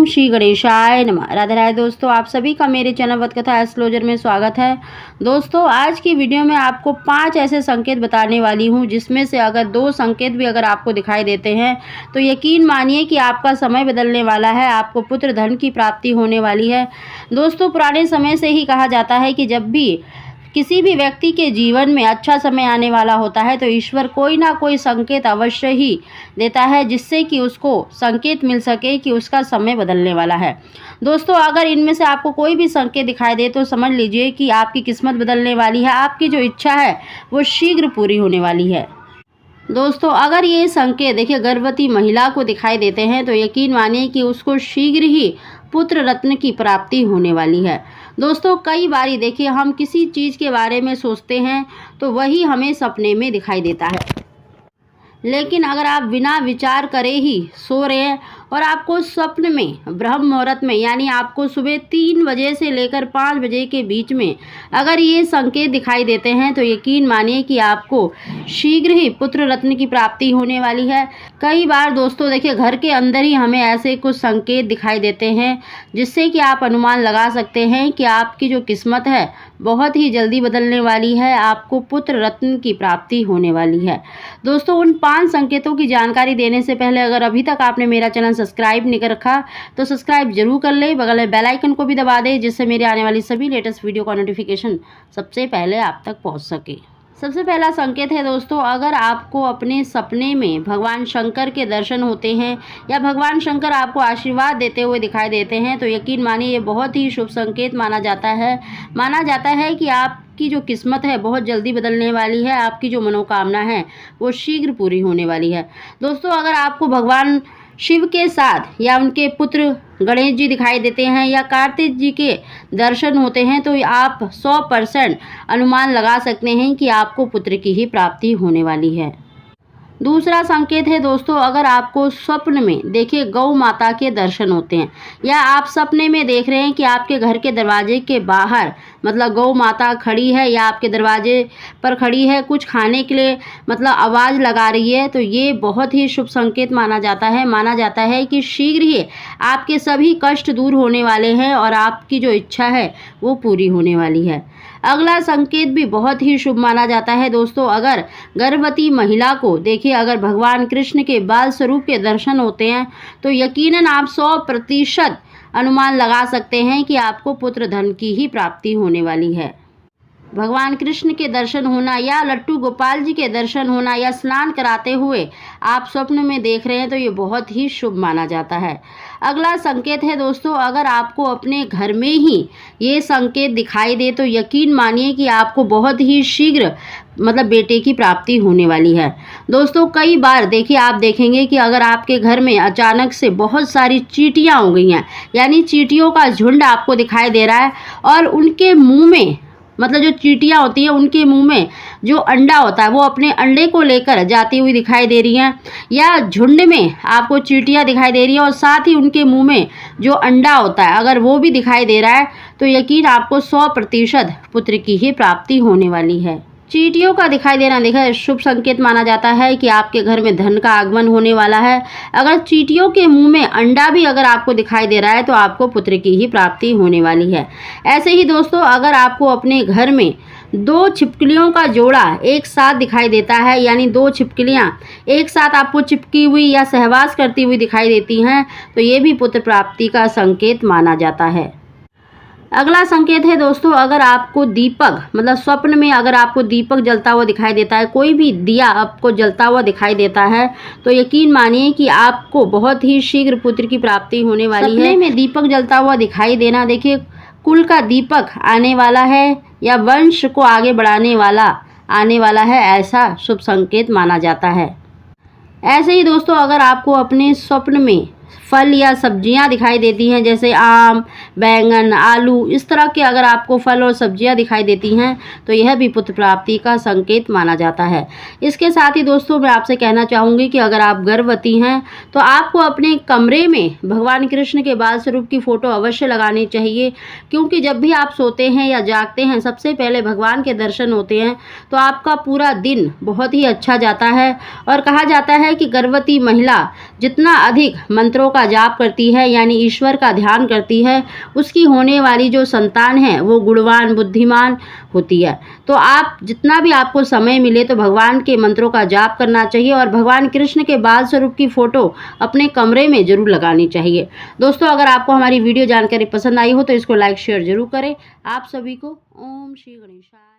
श्री गणेशाय नमः। राधे राधे दोस्तों, आप सभी का मेरे चैनल वत कथा एस्ट्रोलॉजर में स्वागत है। दोस्तों, आज की वीडियो में आपको 5 ऐसे संकेत बताने वाली हूं जिसमें से अगर 2 संकेत भी अगर आपको दिखाई देते हैं तो यकीन मानिए कि आपका समय बदलने वाला है, आपको पुत्र धन की प्राप्ति होने वाली है। दोस्तों, पुराने समय से ही कहा जाता है कि जब भी किसी भी व्यक्ति के जीवन में अच्छा समय आने वाला होता है तो ईश्वर कोई ना कोई संकेत अवश्य ही देता है जिससे कि उसको संकेत मिल सके कि उसका समय बदलने वाला है। दोस्तों, अगर इनमें से आपको कोई भी संकेत दिखाई दे तो समझ लीजिए कि आपकी किस्मत बदलने वाली है, आपकी जो इच्छा है वो शीघ्र पूरी होने वाली है। दोस्तों, अगर ये संकेत देखिए गर्भवती महिला को दिखाई देते हैं तो यकीन मानिए कि उसको शीघ्र ही पुत्र रत्न की प्राप्ति होने वाली है। दोस्तों, कई बारी देखिए हम किसी चीज़ के बारे में सोचते हैं तो वही हमें सपने में दिखाई देता है, लेकिन अगर आप बिना विचार करे ही सो रहे हैं और आपको स्वप्न में ब्रह्म मुहूर्त में यानी आपको सुबह 3 बजे से लेकर 5 बजे के बीच में अगर ये संकेत दिखाई देते हैं तो यकीन मानिए कि आपको शीघ्र ही पुत्र रत्न की प्राप्ति होने वाली है। कई बार दोस्तों देखिए घर के अंदर ही हमें ऐसे कुछ संकेत दिखाई देते हैं जिससे कि आप अनुमान लगा सकते हैं कि आपकी जो किस्मत है बहुत ही जल्दी बदलने वाली है, आपको पुत्र रत्न की प्राप्ति होने वाली है। दोस्तों, उन 5 संकेतों की जानकारी देने से पहले अगर अभी तक आपने मेरा चैनल सब्सक्राइब नहीं कर रखा तो सब्सक्राइब जरूर कर ले, बगल में बेल आइकन को भी दबा दे जिससे मेरे आने वाली सभी लेटेस्ट वीडियो का नोटिफिकेशन सबसे पहले आप तक पहुंच सके। सबसे पहला संकेत है दोस्तों, अगर आपको अपने सपने में भगवान शंकर के दर्शन होते हैं या भगवान शंकर आपको आशीर्वाद देते हुए दिखाई देते हैं तो यकीन मानिए ये बहुत ही शुभ संकेत माना जाता है कि आपकी जो किस्मत है बहुत जल्दी बदलने वाली है, आपकी जो मनोकामना है वो शीघ्र पूरी होने वाली है। दोस्तों, अगर आपको भगवान शिव के साथ या उनके पुत्र गणेश जी दिखाई देते हैं या कार्तिक जी के दर्शन होते हैं तो आप 100% अनुमान लगा सकते हैं कि आपको पुत्र की ही प्राप्ति होने वाली है। दूसरा संकेत है दोस्तों, अगर आपको स्वप्न में देखिए गौ माता के दर्शन होते हैं या आप सपने में देख रहे हैं कि आपके घर के दरवाजे के बाहर मतलब गौ माता खड़ी है या आपके दरवाजे पर खड़ी है, कुछ खाने के लिए मतलब आवाज़ लगा रही है, तो ये बहुत ही शुभ संकेत माना जाता है कि शीघ्र ही आपके सभी कष्ट दूर होने वाले हैं और आपकी जो इच्छा है वो पूरी होने वाली है। अगला संकेत भी बहुत ही शुभ माना जाता है दोस्तों, अगर गर्भवती महिला को देखिए अगर भगवान कृष्ण के बाल स्वरूप के दर्शन होते हैं तो यकीनन आप 100% अनुमान लगा सकते हैं कि आपको पुत्र धन की ही प्राप्ति होने वाली है। भगवान कृष्ण के दर्शन होना या लट्टू गोपाल जी के दर्शन होना या स्नान कराते हुए आप स्वप्न में देख रहे हैं तो ये बहुत ही शुभ माना जाता है। अगला संकेत है दोस्तों, अगर आपको अपने घर में ही ये संकेत दिखाई दे तो यकीन मानिए कि आपको बहुत ही शीघ्र मतलब बेटे की प्राप्ति होने वाली है। दोस्तों, कई बार देखिए आप देखेंगे कि अगर आपके घर में अचानक से बहुत सारी चींटियां हो गई हैं यानी चींटियों का झुंड आपको दिखाई दे रहा है और उनके मुंह में मतलब जो चींटियां होती हैं उनके मुंह में जो अंडा होता है वो अपने अंडे को लेकर जाती हुई दिखाई दे रही हैं या झुंड में आपको चींटियां दिखाई दे रही हैं और साथ ही उनके मुंह में जो अंडा होता है अगर वो भी दिखाई दे रहा है तो यकीन आपको 100% पुत्र की ही प्राप्ति होने वाली है। चींटियों का दिखाई देना देखा शुभ संकेत माना जाता है कि आपके घर में धन का आगमन होने वाला है। अगर चींटियों के मुंह में अंडा भी अगर आपको दिखाई दे रहा है तो आपको पुत्र की ही प्राप्ति होने वाली है। ऐसे ही दोस्तों, अगर आपको अपने घर में 2 छिपकलियों का जोड़ा एक साथ दिखाई देता है यानी 2 छिपकलियां एक साथ आपको चिपकी हुई या सहवास करती हुई दिखाई देती हैं तो ये भी पुत्र प्राप्ति का संकेत माना जाता है। अगला संकेत है दोस्तों, अगर आपको दीपक मतलब स्वप्न में अगर आपको दीपक जलता हुआ दिखाई देता है, कोई भी दिया आपको जलता हुआ दिखाई देता है तो यकीन मानिए कि आपको बहुत ही शीघ्र पुत्र की प्राप्ति होने वाली है। सपने में दीपक जलता हुआ दिखाई देना देखिए कुल का दीपक आने वाला है या वंश को आगे बढ़ाने वाला आने वाला है, ऐसा शुभ संकेत माना जाता है। ऐसे ही दोस्तों, अगर आपको अपने स्वप्न में फल या सब्जियां दिखाई देती हैं जैसे आम, बैंगन, आलू, इस तरह के अगर आपको फल और सब्जियां दिखाई देती हैं तो यह भी पुत्र प्राप्ति का संकेत माना जाता है। इसके साथ ही दोस्तों मैं आपसे कहना चाहूँगी कि अगर आप गर्भवती हैं तो आपको अपने कमरे में भगवान कृष्ण के बाल स्वरूप की फ़ोटो अवश्य लगानी चाहिए, क्योंकि जब भी आप सोते हैं या जागते हैं सबसे पहले भगवान के दर्शन होते हैं तो आपका पूरा दिन बहुत ही अच्छा जाता है। और कहा जाता है कि गर्भवती महिला जितना अधिक मंत्रों का जाप करती है यानी ईश्वर का ध्यान करती है, उसकी होने वाली जो संतान है वो गुणवान बुद्धिमान होती है। तो आप जितना भी आपको समय मिले तो भगवान के मंत्रों का जाप करना चाहिए और भगवान कृष्ण के बाल स्वरूप की फोटो अपने कमरे में जरूर लगानी चाहिए। दोस्तों, अगर आपको हमारी वीडियो जानकारी पसंद आई हो तो इसको लाइक शेयर जरूर करें। आप सभी को ओम श्री गणेशाय।